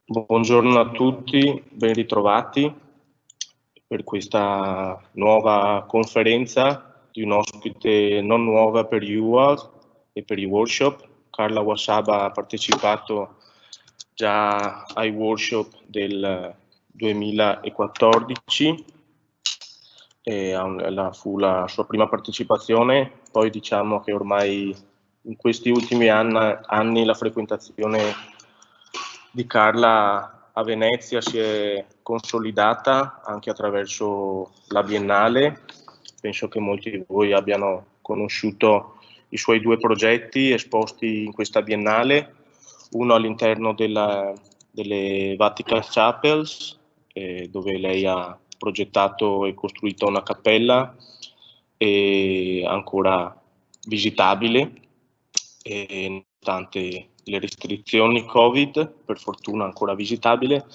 Buongiorno a tutti, ben ritrovati per questa nuova conferenza di un ospite non nuova per Iuav e per i workshop. Carla Juaçaba ha partecipato già ai workshop del 2014 e fu la sua prima partecipazione. Poi diciamo che ormai in questi ultimi anni la frequentazione di Carla a Venezia si è consolidata anche attraverso la Biennale. Penso che molti di voi abbiano conosciuto i suoi due progetti esposti in questa Biennale, uno all'interno delle Vatican Chapels, dove lei ha progettato e costruito una cappella ancora visitabile, nonostante le restrizioni Covid, per fortuna ancora visitabile.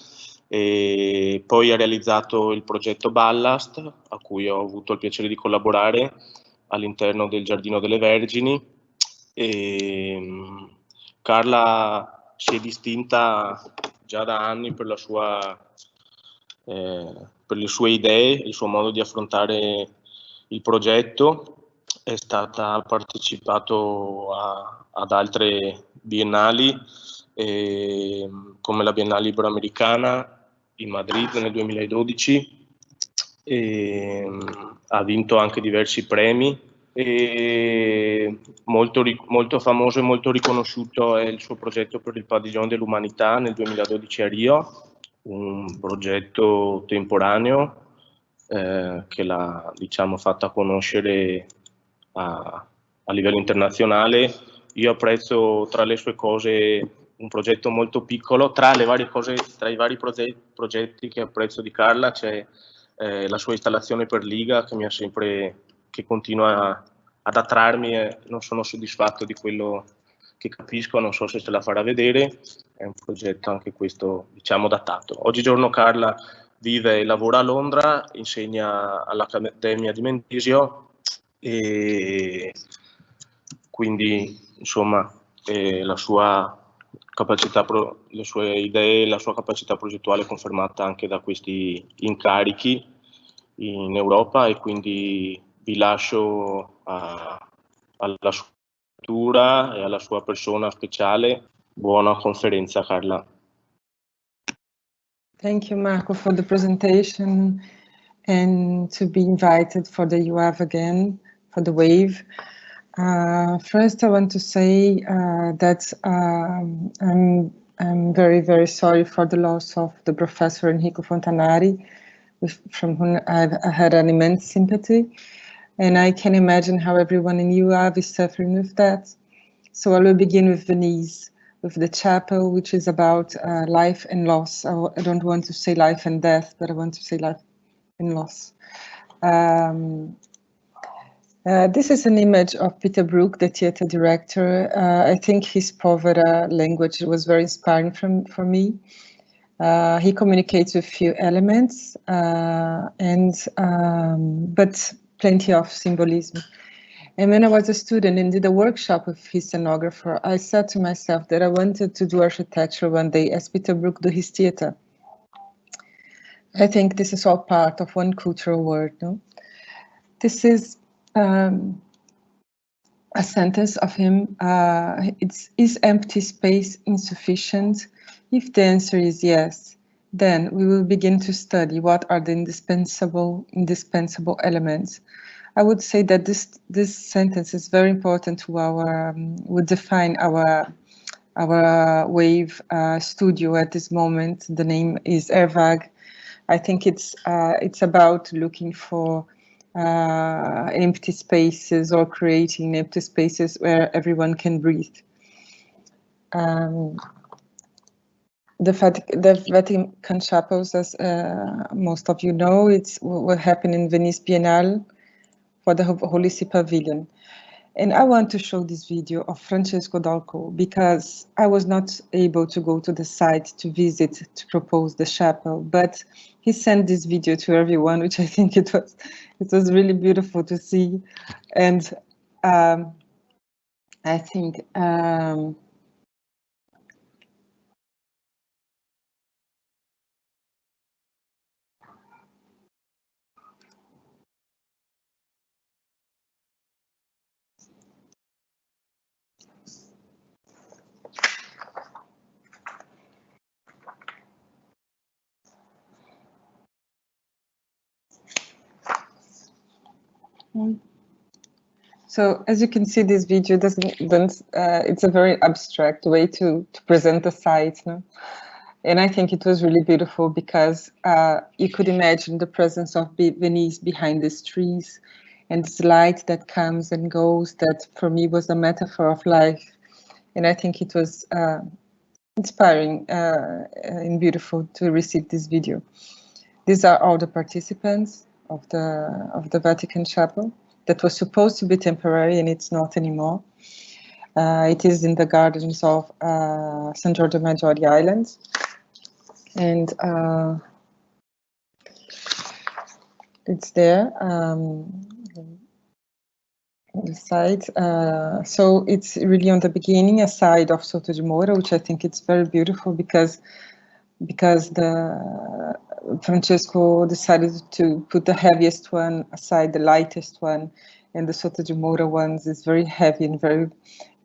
E poi ha realizzato il progetto Ballast, a cui ho avuto il piacere di collaborare all'interno del Giardino delle Vergini. Carla si è distinta già da anni per per le sue idee, il suo modo di affrontare il progetto. Ha partecipato ad altre biennali, come la Biennale Iberoamericana in Madrid nel 2012, ha vinto anche diversi premi. Molto famoso e molto riconosciuto è il suo progetto per il Padiglione dell'Umanità nel 2012 a Rio, un progetto temporaneo che l'ha, diciamo, fatta conoscere a livello internazionale. Io apprezzo tra le sue cose un progetto molto piccolo, tra i vari progetti che apprezzo di Carla c'è la sua installazione per Liga che continua ad attrarmi e non sono soddisfatto di quello che capisco, non so se ce la farà vedere. È un progetto anche questo, diciamo, datato. Oggigiorno Carla vive e lavora a Londra, insegna all'Accademia di Mendrisio e quindi insomma le sue idee, la sua capacità progettuale è confermata anche da questi incarichi in Europa, e quindi vi lascio alla sua cultura e alla sua persona speciale. Buona conferenza, Carla. Thank you, Marco, for the presentation and to be invited for the Iuav again, for the W.A.Ve. First, I want to say that I'm very, very sorry for the loss of the Professor Enrico Fontanari, from whom I had an immense sympathy. And I can imagine how everyone in Iuav is suffering with that. So I will begin with Venice, with the chapel, which is about life and loss. I don't want to say life and death, but I want to say life and loss. This is an image of Peter Brook, the theater director. I think his povera language was very inspiring for me. He communicates with few elements, but plenty of symbolism. And when I was a student and did a workshop with his scenographer, I said to myself that I wanted to do architecture one day as Peter Brook do his theater. I think this is all part of one cultural world, no? This is a sentence of him. Is empty space insufficient? If the answer is yes, then we will begin to study what are the indispensable elements. I would say that this sentence is very important to would define our W.A.Ve studio at this moment. The name is W.A.Ve. I think it's about looking for empty spaces or creating empty spaces where everyone can breathe. The Vatican Chapels, as most of you know, will happen in Venice Biennale for the Holy See Pavilion. And I want to show this video of Francesco Dalco because I was not able to go to the site to visit, to propose the chapel, but he sent this video to everyone, which I think it was really beautiful to see. And I think So as you can see, this video it's a very abstract way to present the site, no? And I think it was really beautiful because you could imagine the presence of Venice behind these trees and this light that comes and goes, that for me was a metaphor of life. And I think it was inspiring and beautiful to receive this video. These are all the participants of the Vatican Chapel. That was supposed to be temporary, and it's not anymore. It is in the gardens of San Giorgio Maggiore Islands, and it's there on the side. So it's really on the beginning, a side of Soto di Mora, which I think it's very beautiful because Francesco decided to put the heaviest one aside, the lightest one, and the Soto de Mora ones is very heavy and very,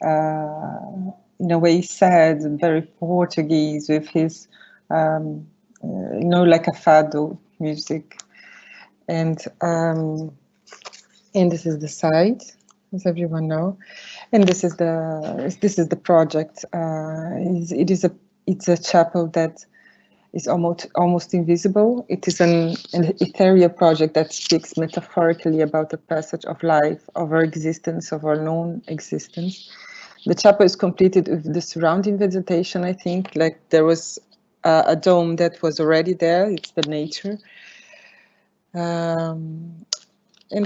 in a way, sad and very Portuguese with his, like a fado music. And this is the side, as everyone know, and this is the project. It's a chapel that is almost invisible. It is an ethereal project that speaks metaphorically about the passage of life, of our existence, of our known existence. The chapel is completed with the surrounding vegetation, I think, like there was a dome that was already there, it's the nature. And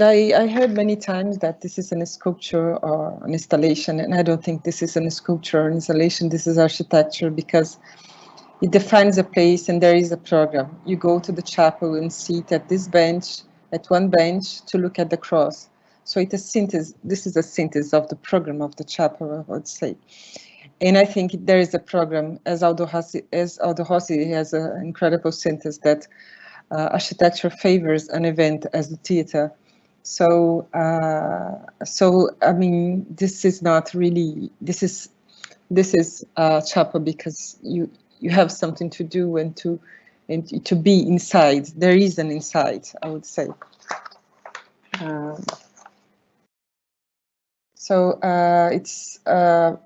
I heard many times that this is a sculpture or an installation, and I don't think this is a sculpture or an installation, this is architecture, because it defines a place and there is a program. You go to the chapel and sit at this bench, at one bench, to look at the cross. So it's a synthesis. This is a synthesis of the program of the chapel, I would say. And I think there is a program, as Aldo Rossi has an incredible synthesis that architecture favors an event as the theater. So, I mean, this is not really. This is a chapel because you have something to do and to be inside. There is an inside, I would say. So it's a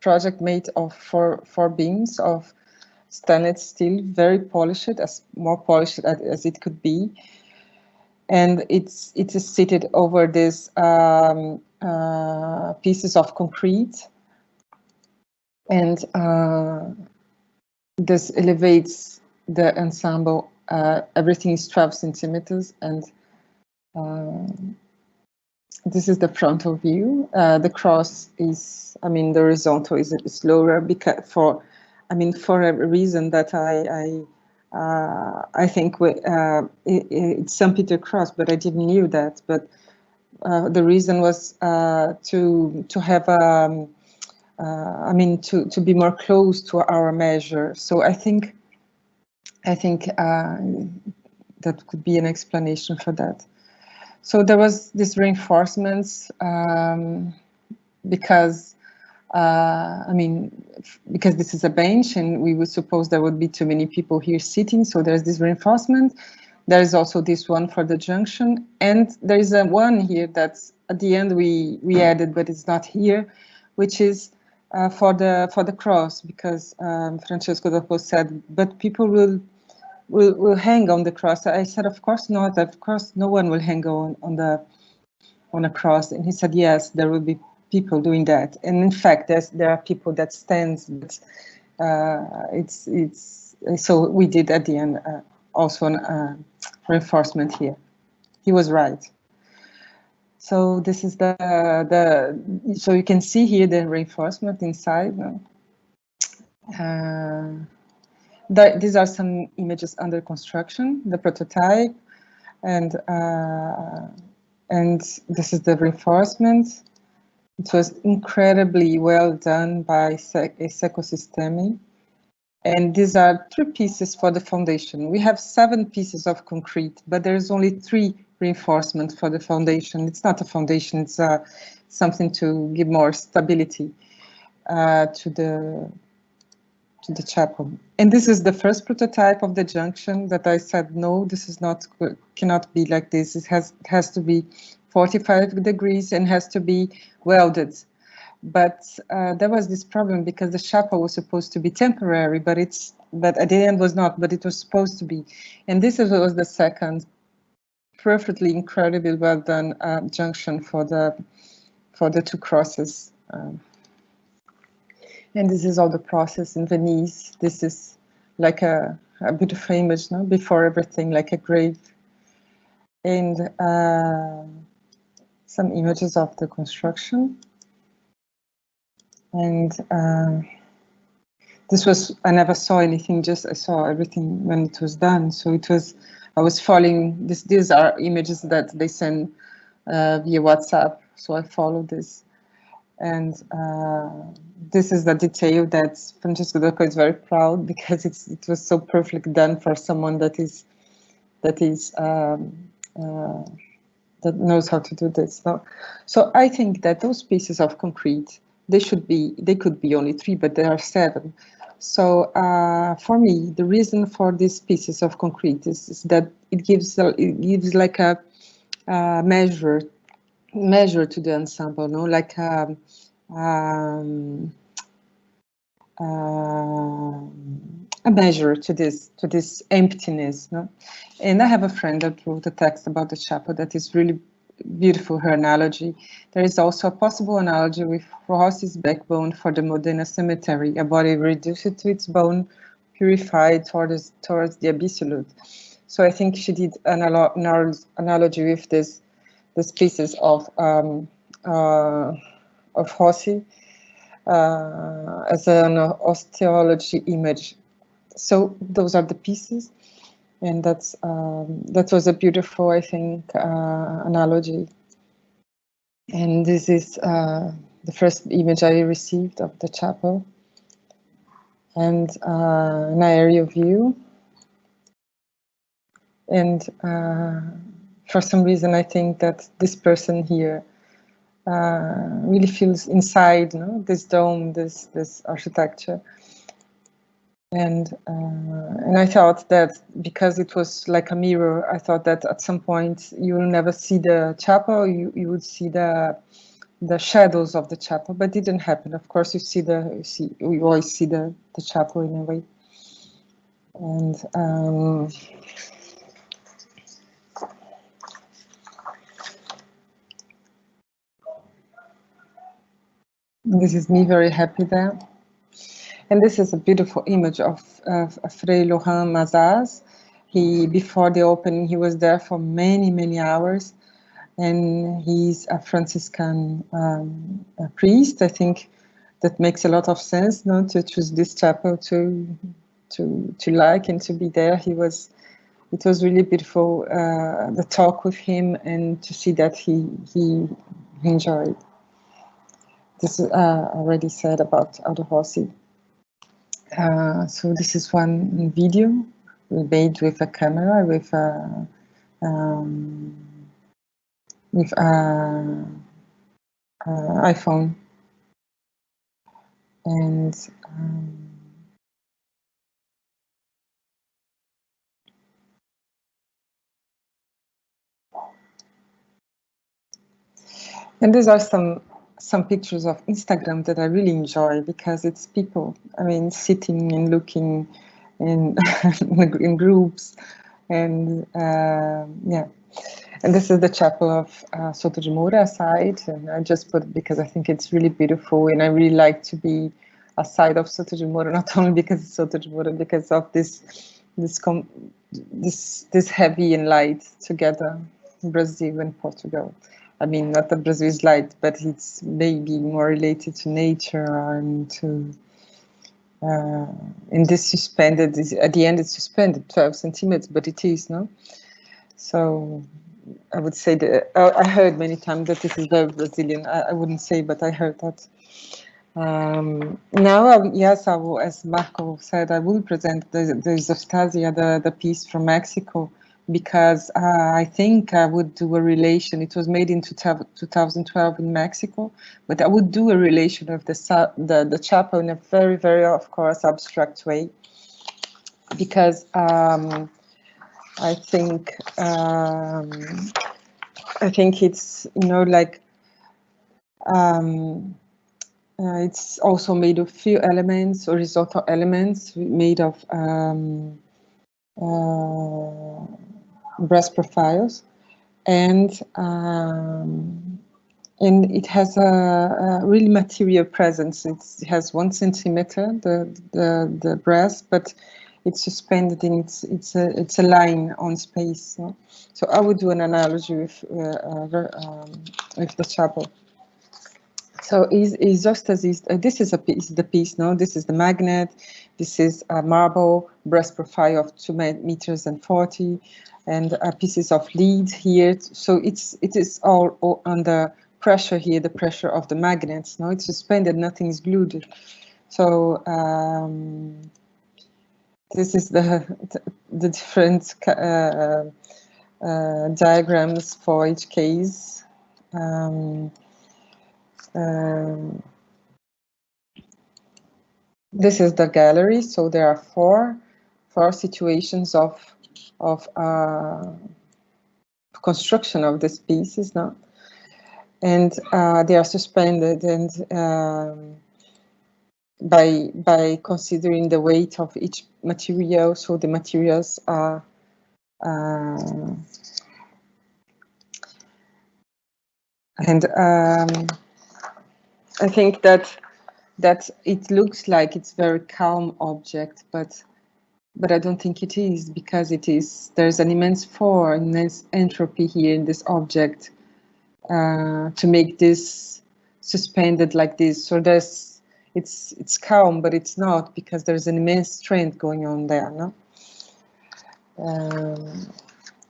project made of four beams of stainless steel, very polished, more polished as it could be, and it is seated over these pieces of concrete, and this elevates the ensemble. Everything is 12 centimeters, and this is the frontal view. The cross is, I mean, the horizontal is lower because for a reason that I think it's St. Peter Cross, but I didn't knew that. But the reason was to have to be more close to our measure. So I think that could be an explanation for that. So there was this reinforcements because because this is a bench and we would suppose there would be too many people here sitting. So there's this reinforcement. There is also this one for the junction, and there is a one here that's at the end we added, but it's not here, which is for the cross, because Francesco Dopo said, but people will hang on the cross. I said, of course not. Of course, no one will hang on a cross. And he said, yes, there will be people doing that. And in fact, there are people that stands. So we did at the end also a reinforcement here. He was right. So this is so you can see here the reinforcement inside. These are some images under construction, the prototype, and this is the reinforcement. It was incredibly well done by Ecosystemi. And these are 3 pieces for the foundation. We have 7 pieces of concrete, but there's only 3 reinforcements for the foundation. It's not a foundation, it's something to give more stability to the chapel. And this is the first prototype of the junction that I said, no, this is not, cannot be like this. It has to be 45 degrees and has to be welded. But there was this problem because the chapel was supposed to be temporary, but at the end was not, but it was supposed to be. And this was the second perfectly incredibly well done junction for the two crosses. And this is all the process in Venice. This is like a beautiful image, no? Before everything, like a grave. And some images of the construction. And this was, I never saw anything, just I saw everything when it was done. So it was, I was following, these are images that they send via WhatsApp. So I followed this. And this is the detail that Francesco Dacco is very proud because it was so perfectly done for someone that knows how to do this. So I think that those pieces of concrete, they could be only 3, but there are 7. So for me, the reason for these pieces of concrete is that it gives like a measure to the ensemble, no, like a measure to this emptiness, no. And I have a friend that wrote a text about the chapel that is really beautiful, her analogy. There is also a possible analogy with Rossi's backbone for the Modena cemetery, a body reduced to its bone, purified towards the absolute. So I think she did an analogy with these pieces of Rossi as an osteology image. So those are the pieces. And that was a beautiful, I think, analogy. And this is the first image I received of the chapel, and an aerial view. And for some reason, I think that this person here really feels inside, no? This dome, this architecture. And I thought that because it was like a mirror, I thought that at some point you will never see the chapel. You would see the shadows of the chapel, but it didn't happen. Of course, you always see the chapel in a way. And this is me very happy there. And this is a beautiful image of Fray Laurent Mazas. Before the opening, he was there for many, many hours. And he's a Franciscan priest. I think that makes a lot of sense, no, to choose this chapel to like and to be there. It was really beautiful, the talk with him, and to see that he enjoyed. This is already said about Aldo Rossi. So this is one video we made with a camera, with iPhone, and these are some pictures of Instagram that I really enjoy because it's people, I mean, sitting and looking in groups, and yeah. And this is the chapel of Soto de Moura side, and I just put it because I think it's really beautiful, and I really like to be a side of Soto de Moura, not only because it's Soto de Moura, because of this heavy and light together, Brazil and Portugal. I mean, not that Brazil is light, but it's maybe more related to nature and to. And this suspended, at the end it's suspended 12 centimeters, but it is, no? So I would say that I heard many times that this is very Brazilian. I wouldn't say, but I heard that. Now, yes, as Marco said, I will present the Zostasia, the piece from Mexico, because I think I would do a relation. It was made in 2012 in Mexico, but I would do a relation of the chapel in a very, very, of course, abstract way, because I think I think it's, you know, like it's also made of few elements, horizontal elements made of brass profiles, and it has a really material presence. It has 1 centimeter, the brass, but it's suspended in it's a line on space. No? So I would do an analogy with the chapel. So is just as this is the piece, no? This is the magnet. This is a marble brass profile of 2 meters and 40, and pieces of lead here. So it is all under pressure here, the pressure of the magnets. No, it's suspended. Nothing is glued. So this is the different diagrams for each case. This is the gallery, so there are four situations of construction of these pieces now, and they are suspended, and by considering the weight of each material, so the materials are and I think that it looks like it's very calm object, but I don't think it is, because there's an immense entropy here in this object to make this suspended like this. So it's calm, but it's not, because there's an immense strength going on there. No,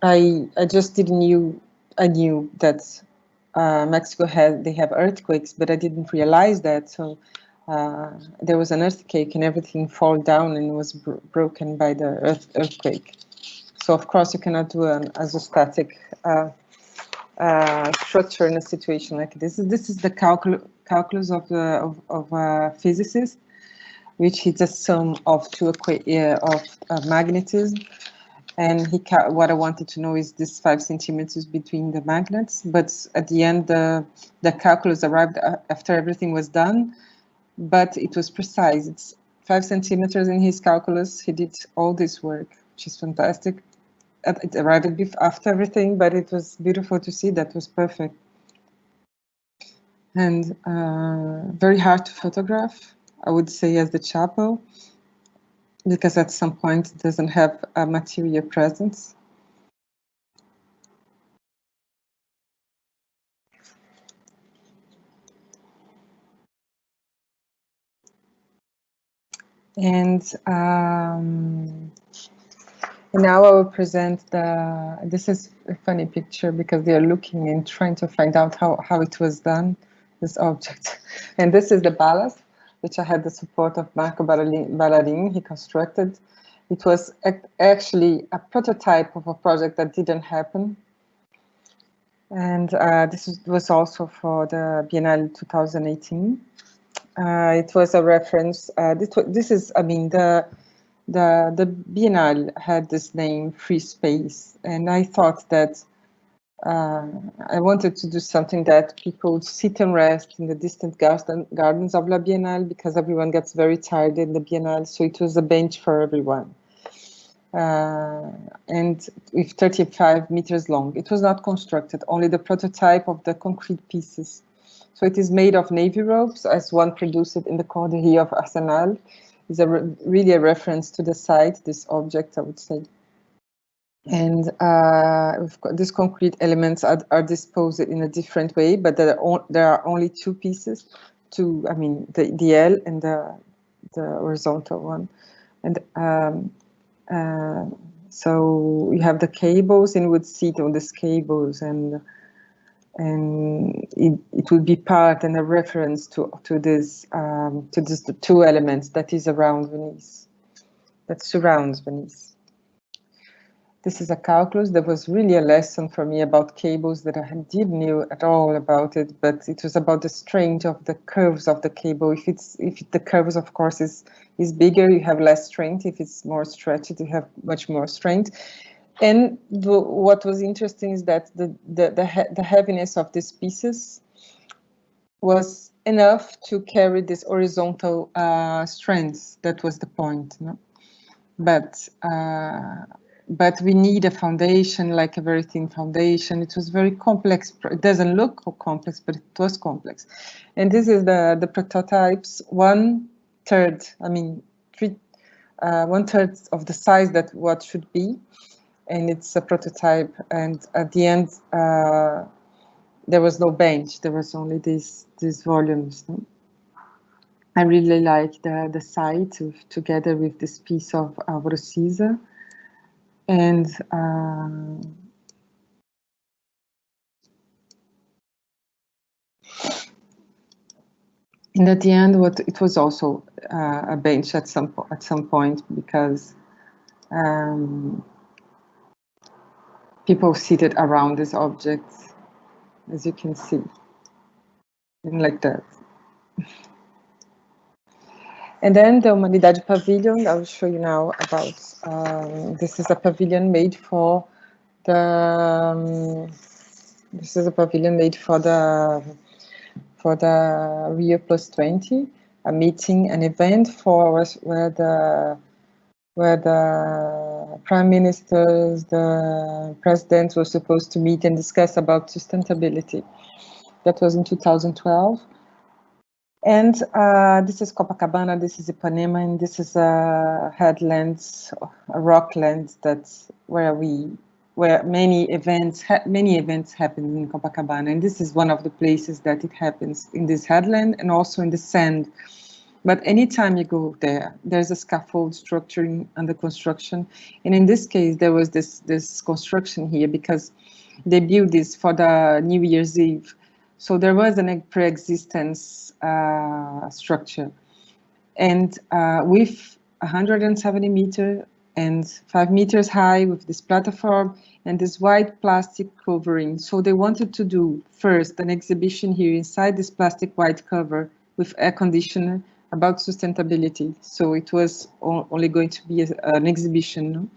I just didn't knew. I knew that Mexico they have earthquakes, but I didn't realize that. So there was an earthquake and everything fall down and was broken by the earthquake. So of course you cannot do an isostatic structure in a situation like this. This is the calculus of physicist, which is a sum of two of magnetism. And what I wanted to know is this 5 centimeters between the magnets. But at the end, the calculus arrived after everything was done. But it was precise. It's 5 centimeters in his calculus. He did all this work, which is fantastic. It arrived after everything, but it was beautiful to see. That was perfect. And very hard to photograph, I would say, as the chapel, because at some point it doesn't have a material presence. And now I will present this is a funny picture, because they are looking and trying to find out how it was done, this object. And this is the ballast, which I had the support of Marco Ballarin. He constructed. It was actually a prototype of a project that didn't happen. And this was also for the Biennale 2018. It was a reference. This is, I mean, the Biennale had this name, Free Space, and I thought that I wanted to do something that people would sit and rest in the distant gardens of La Biennale, because everyone gets very tired in the Biennale, so it was a bench for everyone. And with 35 meters long. It was not constructed, only the prototype of the concrete pieces. So it is made of navy ropes, as one produced in the Corderie of Arsenal. Is really a reference to the site, this object, I would say. And these concrete elements are disposed in a different way, but there are only two pieces. I mean, the L and the horizontal one. And so you have the cables, and would sit on these cables, and it would be part and a reference to this the two elements that is around Venice, that surrounds Venice. This is a calculus. That was really a lesson for me about cables that I didn't know at all about it, but it was about the strength of the curves of the cable. If the curves, of course, is bigger, you have less strength. If it's more stretched, you have much more strength. And what was interesting is that the heaviness of these pieces was enough to carry this horizontal strands. That was the point, no? But we need a foundation, like a very thin foundation. It was very complex. It doesn't look complex, but it was complex. And this is the prototypes, 1/3, I mean, 1/3 of the size that what should be. And it's a prototype. And at the end, there was no bench. There was only these volumes. No? I really like the site together with this piece of Rosisa. And at the end, it was also a bench at some point, because people seated around these objects, as you can see, and like that. And then the Humanidade Pavilion, I will show you now about, this is a pavilion made for the, Rio +20, a meeting, an event where the prime ministers, the presidents were supposed to meet and discuss about sustainability. That was in 2012. And this is Copacabana, this is Ipanema, and this is a headlands, a rockland that's where many events happen in Copacabana, and this is one of the places that it happens, in this headland and also in the sand. But anytime you go there, there's a scaffold structure under construction, and in this case there was this construction here because they built this for the New Year's Eve. So there was a pre-existence structure, and with 170 meters and 5 meters high, with this platform and this white plastic covering. So they wanted to do first an exhibition here inside this plastic white cover with air conditioner about sustainability. So it was only going to be an exhibition, no?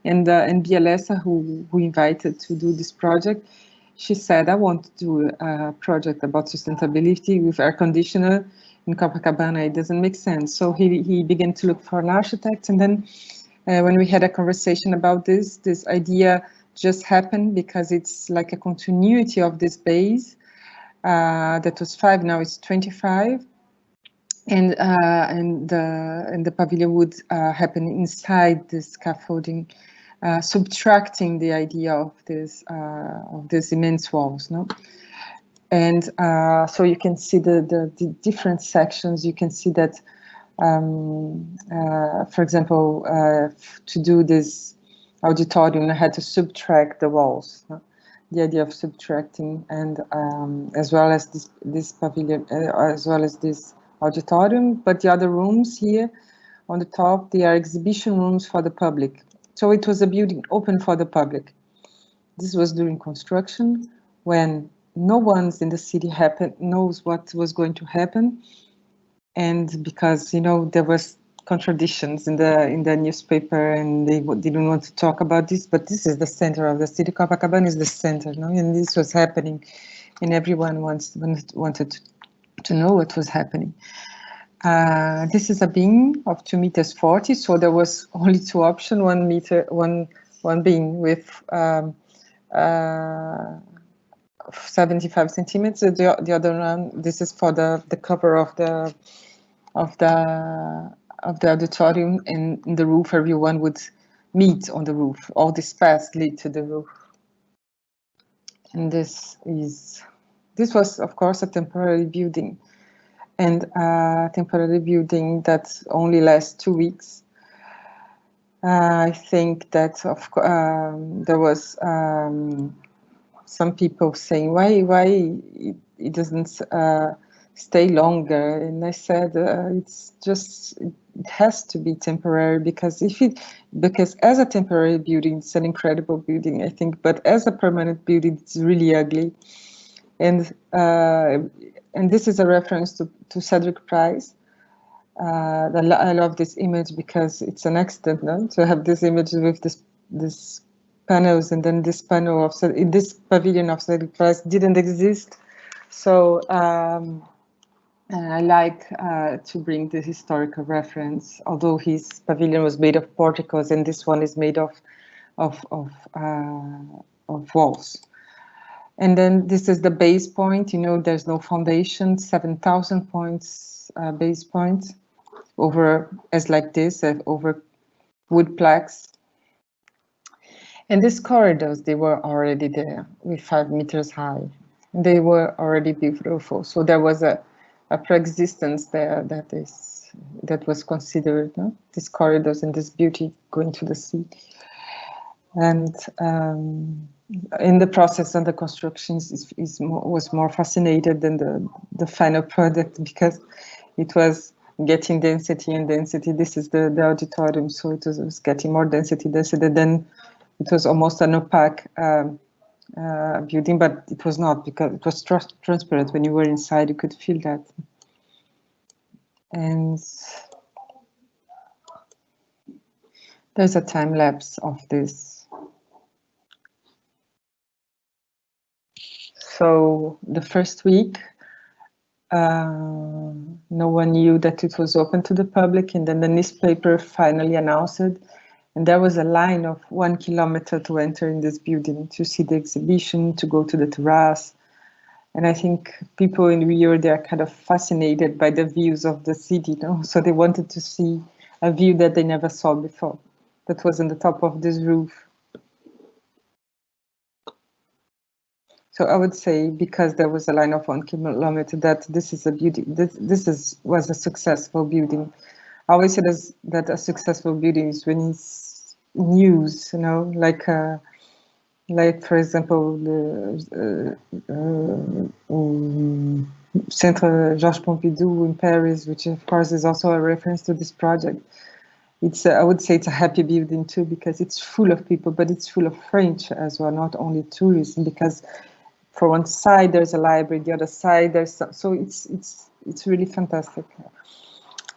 And Bialessa, who invited to do this project, she said, I want to do a project about sustainability with air conditioner in Copacabana. It doesn't make sense. So he began to look for an architect. And then when we had a conversation about this idea just happened, because it's like a continuity of this base that was 5, now it's 25. And the pavilion would happen inside this scaffolding, subtracting the idea of these immense walls, no? And so you can see the different sections. You can see that, for example, to do this auditorium, I had to subtract the walls. No? The idea of subtracting, and as well as this pavilion, as well as this auditorium. But the other rooms here on the top, they are exhibition rooms for the public. So it was a building open for the public. This was during construction, when no one's in the city knows what was going to happen, and because, you know, there was contradictions in the newspaper, and they didn't want to talk about this. But this is the center of the city. Copacabana is the center, no? And this was happening, and everyone wanted to know what was happening. This is a beam of 2.40 meters. So there was only 2 options: 1 meter, one beam with 75 centimeters. The other one, this is for the cover of the auditorium, and in the roof, everyone would meet on the roof. All these paths lead to the roof. And this was, of course, a temporary building. And a temporary building that only lasts 2 weeks. I think that there was some people saying, why it doesn't stay longer? And I said, it's just, it has to be temporary, because as a temporary building, it's an incredible building, I think, but as a permanent building, it's really ugly. And this is a reference to Cedric Price. I love this image because it's an accident, no? To have this image with this panels, and then this panel of this pavilion of Cedric Price didn't exist. So I like to bring the historical reference, although his pavilion was made of porticos and this one is made of walls. And then this is the base point. You know, there's no foundation. 7,000 points base point over as like this over wood plaques. And these corridors, they were already there with 5 meters high. They were already beautiful. So there was a pre-existence there that was considered, no? These corridors and this beauty going to the sea. And in the process of the constructions was more fascinated than the final product, because it was getting density and density. This is the auditorium, so it was getting more density. Then it was almost an opaque building, but it was not, because it was transparent. When you were inside, you could feel that. And there's a time lapse of this. So the first week, no one knew that it was open to the public, and then the newspaper finally announced it. And there was a line of 1 kilometer to enter in this building, to see the exhibition, to go to the terrace. And I think people in Rio, they are kind of fascinated by the views of the city, no? So they wanted to see a view that they never saw before, that was on the top of this roof. So I would say, because there was a line of 1 kilometer, that this is a beauty. Was a successful building. I always say that a successful building is when it's in use, you know, like for example, the Centre Georges Pompidou in Paris, which of course is also a reference to this project. It's I would say it's a happy building too, because it's full of people, but it's full of French as well, not only tourists, because for one side there's a library, the other side there's so it's really fantastic.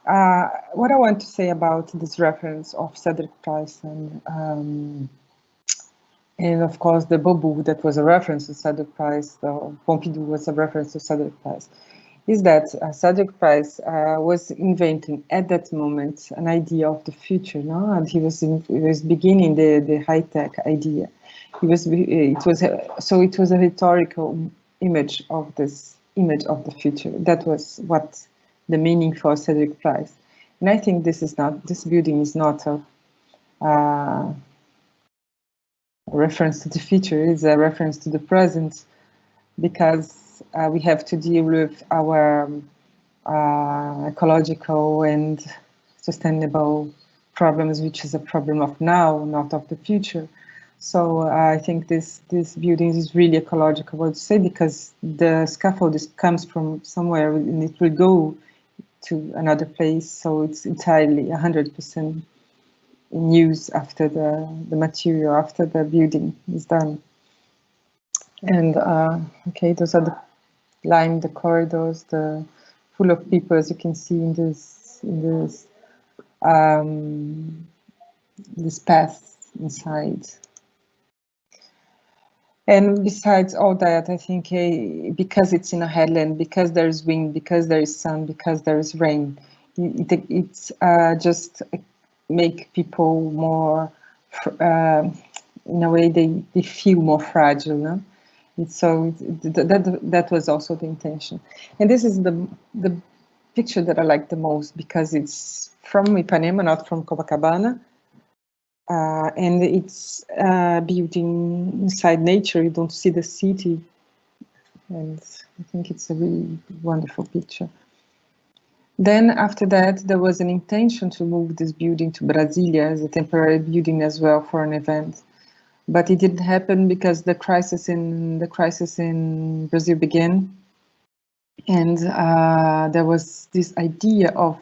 What I want to say about this reference of Cedric Price and of course the Bobu, that was a reference to Cedric Price, the Pompidou was a reference to Cedric Price, is that Cedric Price was inventing at that moment an idea of the future, no? And he was beginning the high-tech idea. It was a rhetorical image of this image of the future. That was what the meaning for Cedric Price. And I think this building is not a reference to the future, it's a reference to the present, because we have to deal with our ecological and sustainable problems, which is a problem of now, not of the future. So I think this building is really ecological, I would say, because the scaffold comes from somewhere and it will go to another place. So it's entirely 100% in use after the material, after the building is done. And okay, those are the line, the corridors, full of people, as you can see in this path inside. And besides all that, I think because it's in a headland, because there is wind, because there is sun, because there is rain, it's just make people more, in a way, they feel more fragile, no? So that was also the intention. And this is the picture that I like the most, because it's from Ipanema, not from Copacabana. And it's building inside nature. You don't see the city, and I think it's a really wonderful picture. Then after that, there was an intention to move this building to Brasilia as a temporary building as well for an event, but it didn't happen because the crisis in Brazil began, and there was this idea of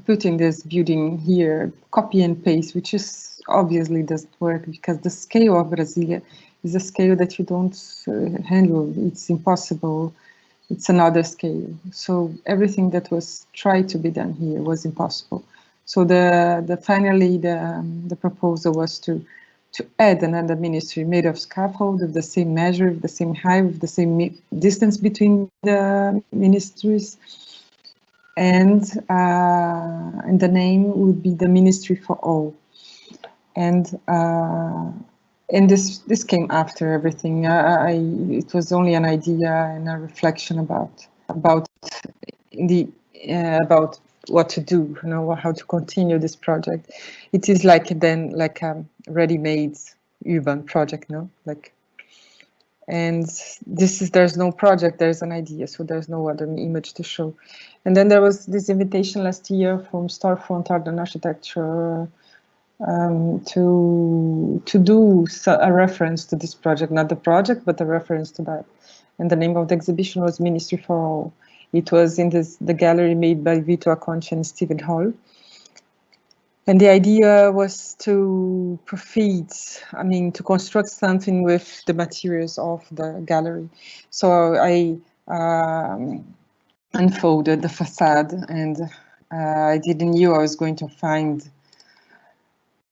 putting this building here, copy and paste, which is obviously doesn't work, because the scale of Brasilia is a scale that you don't handle. It's impossible. It's another scale. So everything that was tried to be done here was impossible. So finally the proposal was to add another ministry made of scaffold of the same measure, of the same height, with the same distance between the ministries, and the name would be the Ministry for All. And this came after everything. It was only an idea and a reflection about what to do, how to continue this project. It is like a ready-made urban project, and there's no project, there's an idea, so there's no other image to show. And then there was this invitation last year from Storefront Art and Architecture to do a reference to this project, not the project, but a reference to that. And the name of the exhibition was Ministry for All. It was in the gallery made by Vito Acconci and Stephen Hall. And the idea was to to construct something with the materials of the gallery. So I unfolded the facade, and I didn't knew I was going to find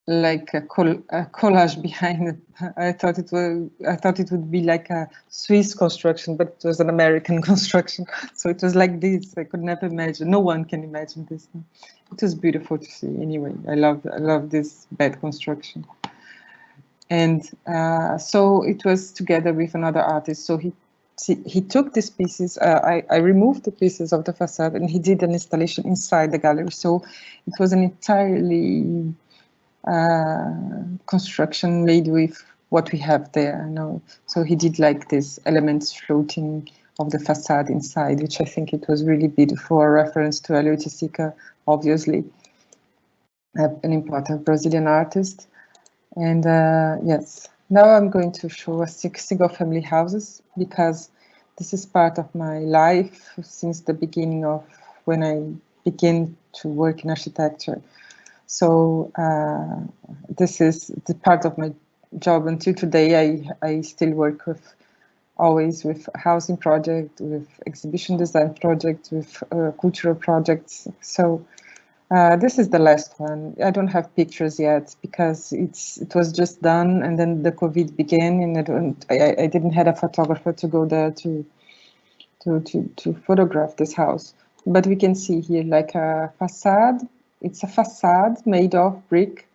like a collage behind it. I thought it would be like a Swiss construction, but it was an American construction. So it was like this. I could never imagine. No one can imagine this. It was beautiful to see. Anyway, I love this bad construction. And so it was together with another artist. So he took these pieces. I removed the pieces of the facade, and he did an installation inside the gallery. So it was an entirely construction made with what we have there. So he did like these elements floating of the facade inside, which I think it was really beautiful. A reference to Helio Tisica, obviously, an important Brazilian artist. And yes, now I'm going to show us single family houses, because this is part of my life since the beginning of when I began to work in architecture. So this is the part of my job until today. I still work always with housing project, with exhibition design project, with cultural projects. So this is the last one. I don't have pictures yet because it was just done, and then the COVID began, and I didn't have a photographer to go there to photograph this house. But we can see here like a facade. It's a facade made of brick,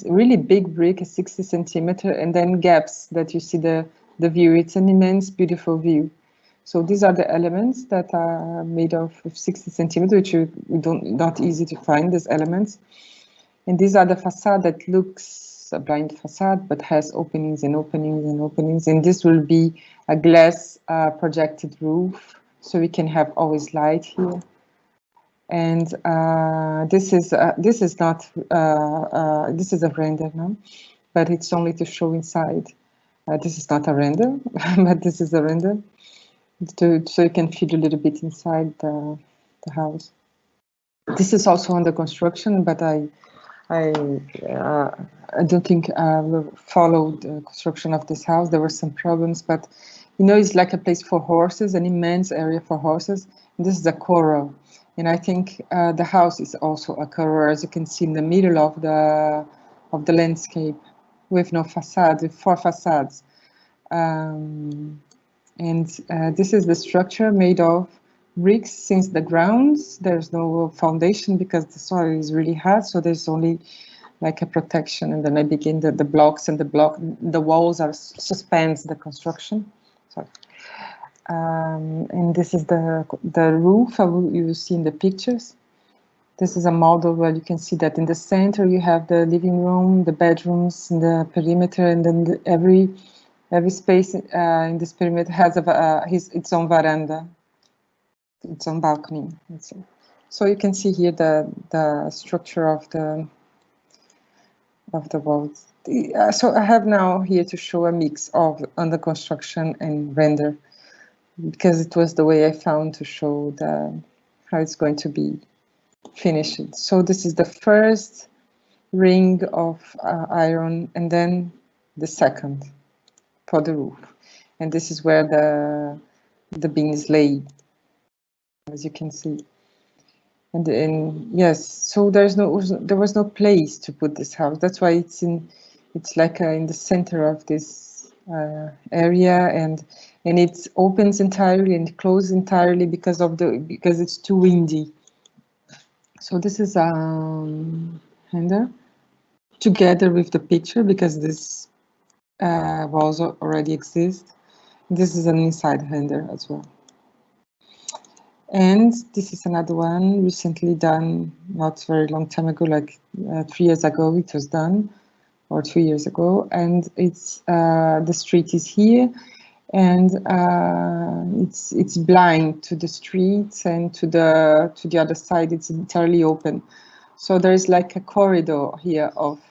really big brick, 60 centimeter, and then gaps that you see the view. It's an immense, beautiful view. So these are the elements that are made of 60 centimeter, which not easy to find, these elements. And these are the facade that looks a blind facade, but has openings and openings and openings. And this will be a glass projected roof, so we can have always light here. And this is a render now, but it's only to show inside. This is not a render, but this is a render, so you can feel a little bit inside the house. This is also under construction, but I don't think we followed the construction of this house. There were some problems, but it's like a place for horses, an immense area for horses. And this is a corral. And I think the house is also a corral, as you can see in the middle of the landscape, with no facade, with 4 facades. And this is the structure made of bricks since the grounds. There's no foundation because the soil is really hard, so there's only like a protection. And then I begin the blocks, and the walls are suspends the construction. Sorry. And this is the roof you see in the pictures. This is a model where you can see that in the center you have the living room, the bedrooms, and the perimeter, and then every space in this perimeter has its own veranda, its own balcony. So you can see here the structure of the walls. So I have now here to show a mix of under construction and render, because it was the way I found to show how it's going to be finished. So this is the first ring of iron, and then the second for the roof. And this is where the beams lay, as you can see. And yes, so there was no place to put this house. That's why it's like in the center of this area, and it opens entirely and closes entirely because it's too windy. So this is Hinder together with the picture, because this walls already exist. This is an inside Hinder as well. And this is another one recently done, not very long time ago, like 3 years ago it was done, or 2 years ago. And it's the street is here, and it's blind to the streets, and to the other side it's entirely open. So there is like a corridor here of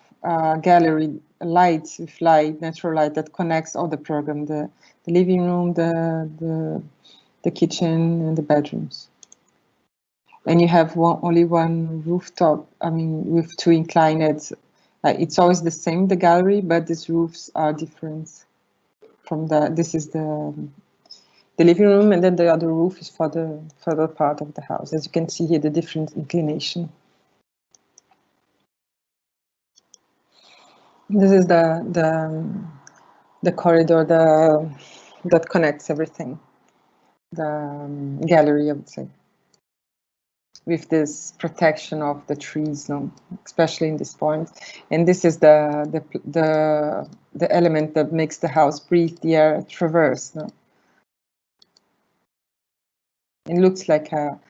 gallery lights with natural light that connects all the program, the living room, the kitchen, and the bedrooms. And you have only one rooftop, I mean, with 2 inclined. It's always the same, the gallery, but these roofs are different from this is the living room, and then the other roof is for the further part of the house. As you can see here, the different inclination. This is the corridor that connects everything. The gallery, I would say, with this protection of the trees, no, especially in this point. And this is the element that makes the house breathe the air, traverse. No? It looks like a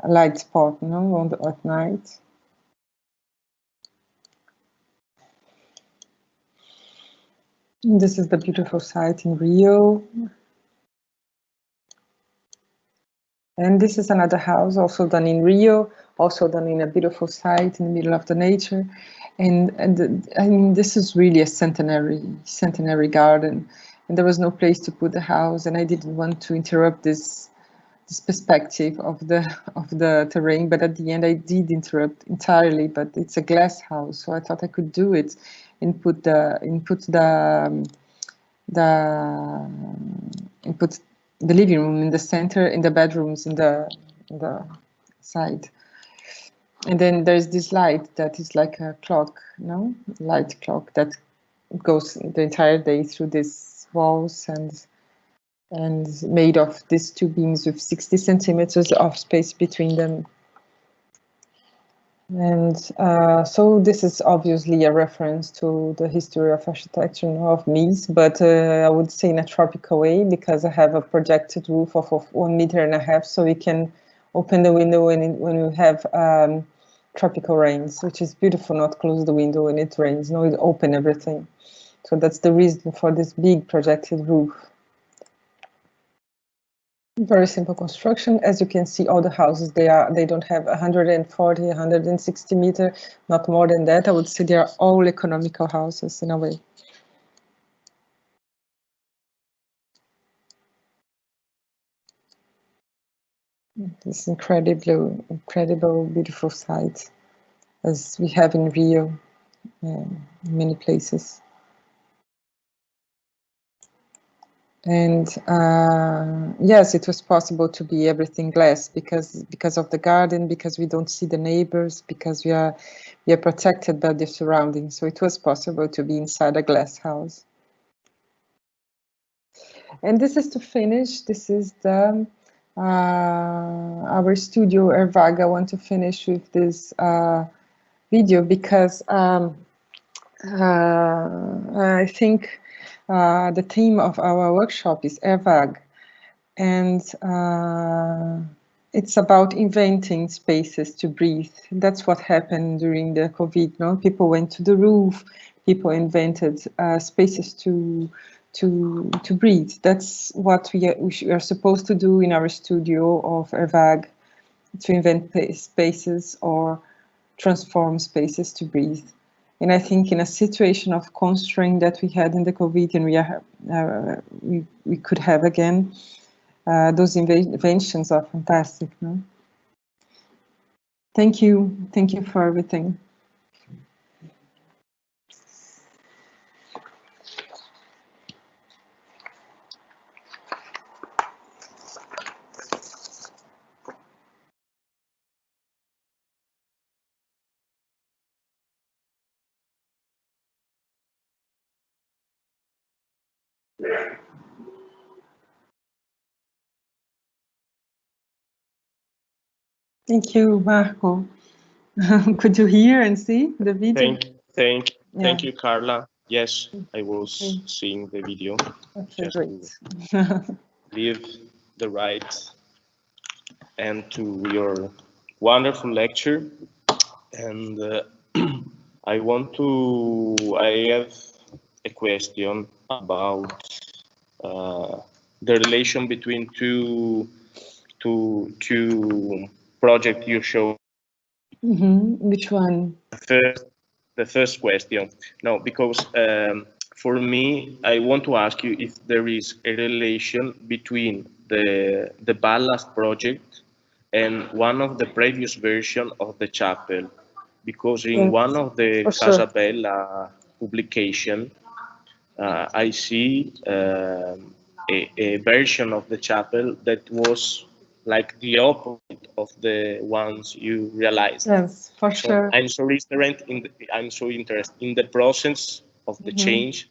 light spot, no, at night. And this is the beautiful site in Rio. And this is another house also done in Rio, also done in a beautiful site in the middle of the nature. And I mean, this is really a centenary garden, and there was no place to put the house, and I didn't want to interrupt this perspective of the terrain, but at the end I did interrupt entirely. But it's a glass house, so I thought I could do it and put the living room in the center, in the bedrooms in the side. And then there's this light that is like a clock, no? Light clock that goes the entire day through these walls, and made of these 2 beams with 60 centimeters of space between them. And so this is obviously a reference to the history of architecture of Mies, but I would say in a tropical way, because I have a projected roof of 1.5 meters, so we can open the window when we have tropical rains, which is beautiful, not close the window when it rains, no, it open everything. So that's the reason for this big projected roof. Very simple construction. As you can see, all the houses, they don't have 140, 160 meters, not more than that. I would say they are all economical houses in a way. This incredible, beautiful site, as we have in Rio, in many places. And yes, it was possible to be everything glass because of the garden, because we don't see the neighbors, because we are protected by the surroundings. So it was possible to be inside a glass house. And this is to finish. This is the our studio W.A.Ve. I want to finish with this video because I think the theme of our workshop is W.A.Ve. And it's about inventing spaces to breathe. That's what happened during the COVID. No, people went to the roof. People invented spaces to breathe. That's what we are supposed to do in our studio of W.A.Ve. To invent spaces or transform spaces to breathe. And I think in a situation of constraint that we had in the COVID, and we could have again, those inventions are fantastic. No? Thank you for everything. Thank you, Marco. Could you hear and see the video? Thank you, Carla. Yes, I was seeing the video. Okay, Just great. to leave the right end to your wonderful lecture. And I have a question about the relation between two projects you show. Which one? The first question. No, because for me, I want to ask you if there is a relation between the Ballast project and one of the previous version of the chapel, because in one of the Casabella publication, I see a version of the chapel that was like the opposite of the ones you realized. Yes, for sure. I'm so interested in the process of the change,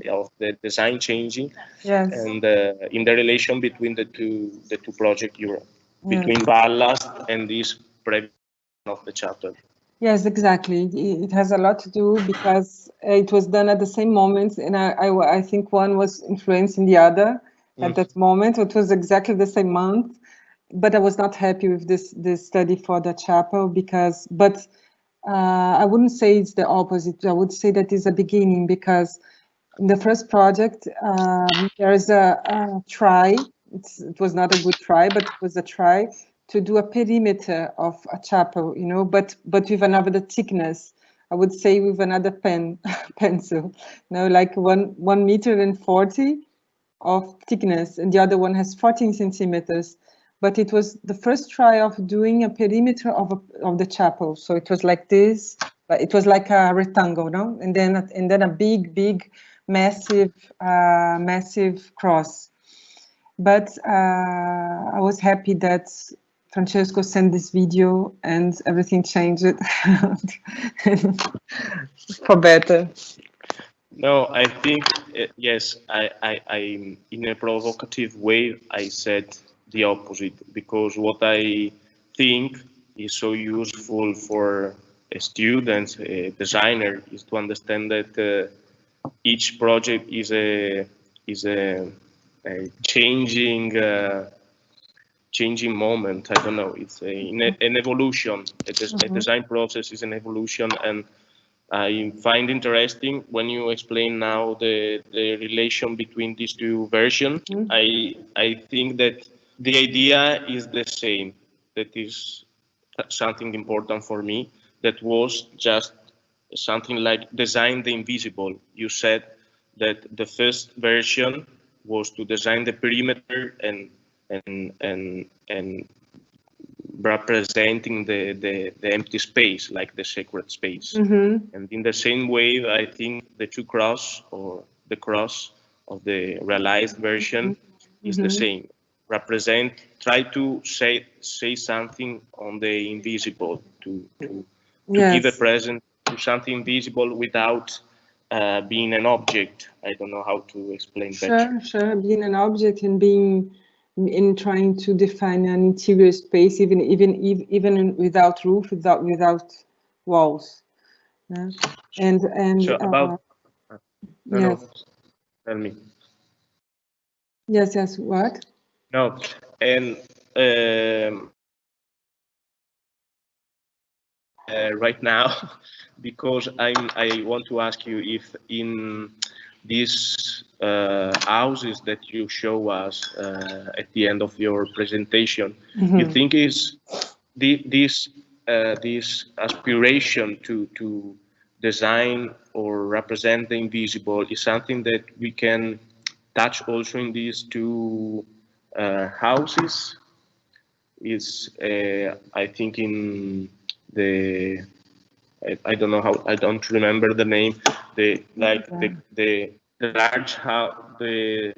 of the design changing, and in the relation between the two projects, between Ballast and this previous of the chapel. Yes, exactly. It has a lot to do because it was done at the same moment, and I think one was influencing the other at that moment. It was exactly the same month, but I was not happy with this study for the chapel because, but I wouldn't say it's the opposite. I would say that is a beginning because in the first project there is a try. It was not a good try, but it was a try to do a perimeter of a chapel, you know, but with another thickness. I would say with another pencil, you know, like 1 meter and 40 of thickness, and the other one has 14 centimeters. But it was the first try of doing a perimeter of the chapel. So it was like this, but it was like a rectangle, no? And then a big, massive cross. But I was happy that Francesco sent this video and everything changed for better. No, I think, yes, I in a provocative way, I said the opposite, because what I think is so useful for a student, a designer, is to understand that each project is a changing moment. I don't know. It's an evolution. A design process is an evolution, and I find interesting when you explain now the relation between these two versions. I think that the idea is the same. That is something important for me. That was just something like design the invisible. You said that the first version was to design the perimeter and representing the empty space, like the sacred space. And in the same way, I think the cross of the realized version is the same. Try to say something on the invisible, to give a present to something visible without being an object. I don't know how to explain better. Sure, being an object and being in trying to define an interior space, even without roof, without walls. Yeah. And so about no, tell me. Yes, what? No, and right now, because I want to ask you if in these houses that you show us at the end of your presentation, you think is this aspiration to design or represent the invisible is something that we can touch also in these two houses? Is I think in the I don't know how, I don't remember the name, the large house, the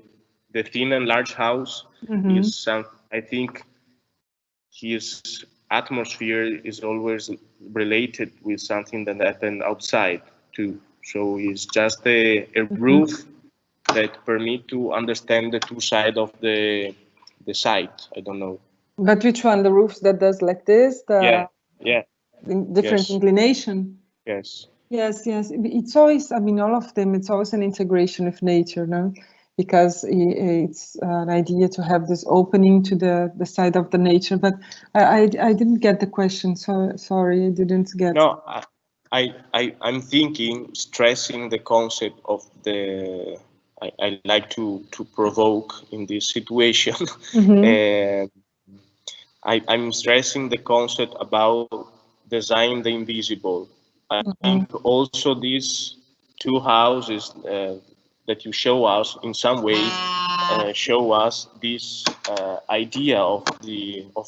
thin and large house is some, I think his atmosphere is always related with something that happened outside too. So it's just a roof that permit to understand the two sides of the site. I don't know. But which one? The roofs that does like this? Yeah. Different inclination. Yes. Yes. It's always, I mean, all of them, it's always an integration with nature, no? Because it's an idea to have this opening to the side of the nature. But I didn't get the question. So sorry, I didn't get. No, I'm thinking, stressing the concept of the. I like to provoke in this situation. I'm stressing the concept about design the invisible. I think also these two houses that you show us in some way show us this idea of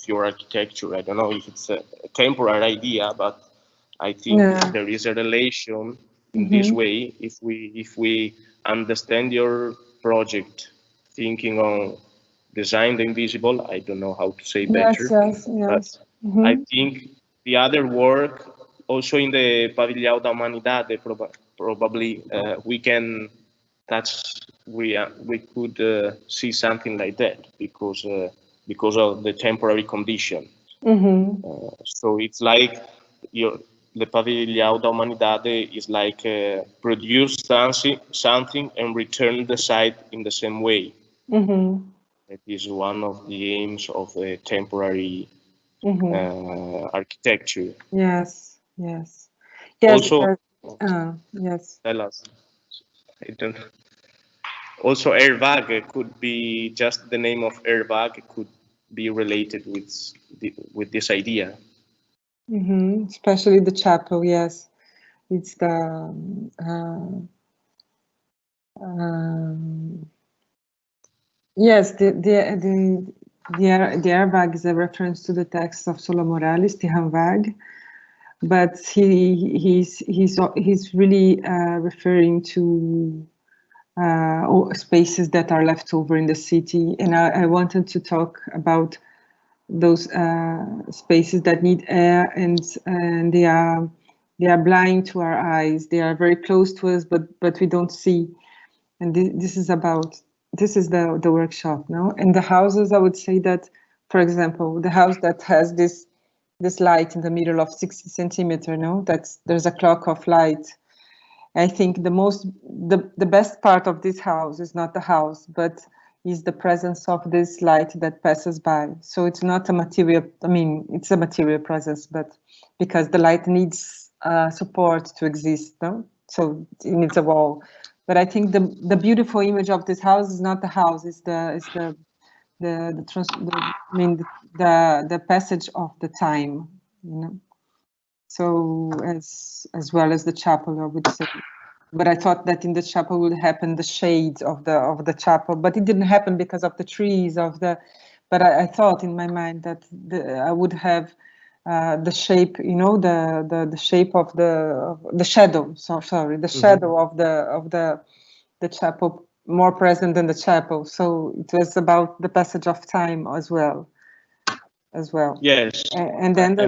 your architecture. I don't know if it's a temporary idea, but I think there is a relation in this way. If we understand your project, thinking on design the invisible, I don't know how to say better, but I think the other work also in the Pavilião da Humanidade probably we can touch, we could see something like that because of the temporary condition. So it's like the Pavilião da Humanidade is like produce something and return the site in the same way. That is one of the aims of the temporary architecture. Yes. Also, yes. tell us. I don't. Also, Iuav could be just the name of Iuav could be related with this idea. Especially the chapel. Yes, it's the. Yes, the Iuav is a reference to the text of Sola Morales, Iuav, but he's really referring to spaces that are left over in the city, and I wanted to talk about those spaces that need air, and they are blind to our eyes. They are very close to us, but we don't see. And this is the workshop, no? And the houses, I would say that, for example, the house that has this light in the middle of 60 centimeter, no? There's a clock of light. I think the best part of this house is not the house, but is the presence of this light that passes by. So it's not a material, I mean, it's a material presence, but because the light needs support to exist, no? So it needs a wall. But I think the beautiful image of this house is not the house, it's the passage of the time, you know. So as well as the chapel, I would say. But I thought that in the chapel would happen the shades of the chapel, but it didn't happen because of the trees But I thought in my mind that I would have the shape, you know, the shape of the shadow. So sorry, the shadow of the chapel more present than the chapel. So it was about the passage of time as well. Yes, and then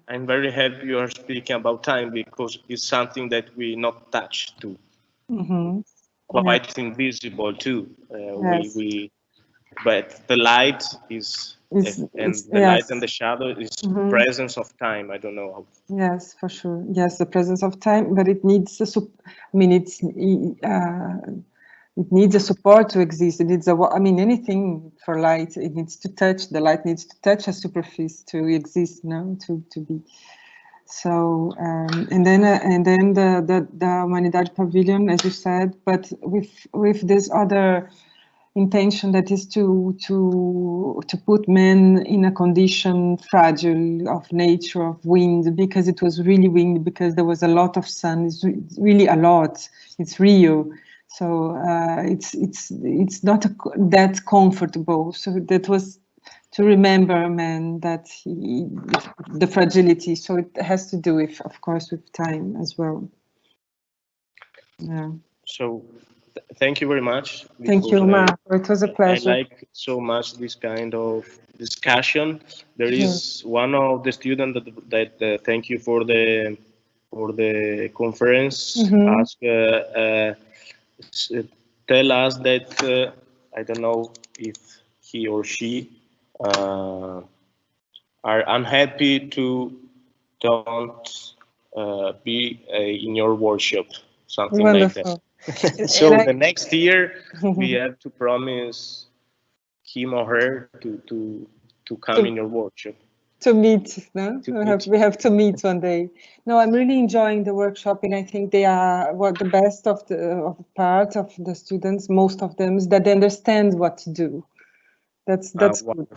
I'm very happy you are speaking about time because it's something that we not touch to. Quite invisible too. But the light is, light and the shadow is presence of time. I don't know how. Yes, for sure. Yes, the presence of time, but it needs it needs a support to exist. It needs anything for light. It needs to touch. The light needs to touch a superficie to exist. No, to be. So and then the Humanidade Pavilion, as you said, but with this other intention that is to put men in a condition fragile of nature, of wind, because it was really windy, because there was a lot of sun. It's really a lot. It's Rio, so it's not that comfortable. So that was to remember, man, that the fragility. So it has to do with, of course, with time as well. Yeah. So. Thank you very much. Thank you, Marco. It was a pleasure. I like so much this kind of discussion. There is one of the students that thank you for the conference. Ask tell us that I don't know if he or she are unhappy to don't be in your workshop, something Wonderful. like that. So the next year we have to promise him or her to come in your workshop. To meet, no? We have to meet one day. No, I'm really enjoying the workshop, and I think they are the best of the part of the students. Most of them is that they understand what to do. That's good.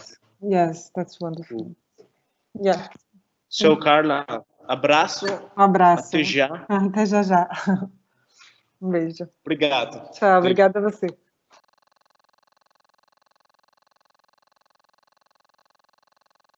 Yes, that's wonderful. Yeah. So Carla, abraço. Abraço. Até já. Até já. Um beijo. Obrigado. Tchau, obrigada a você.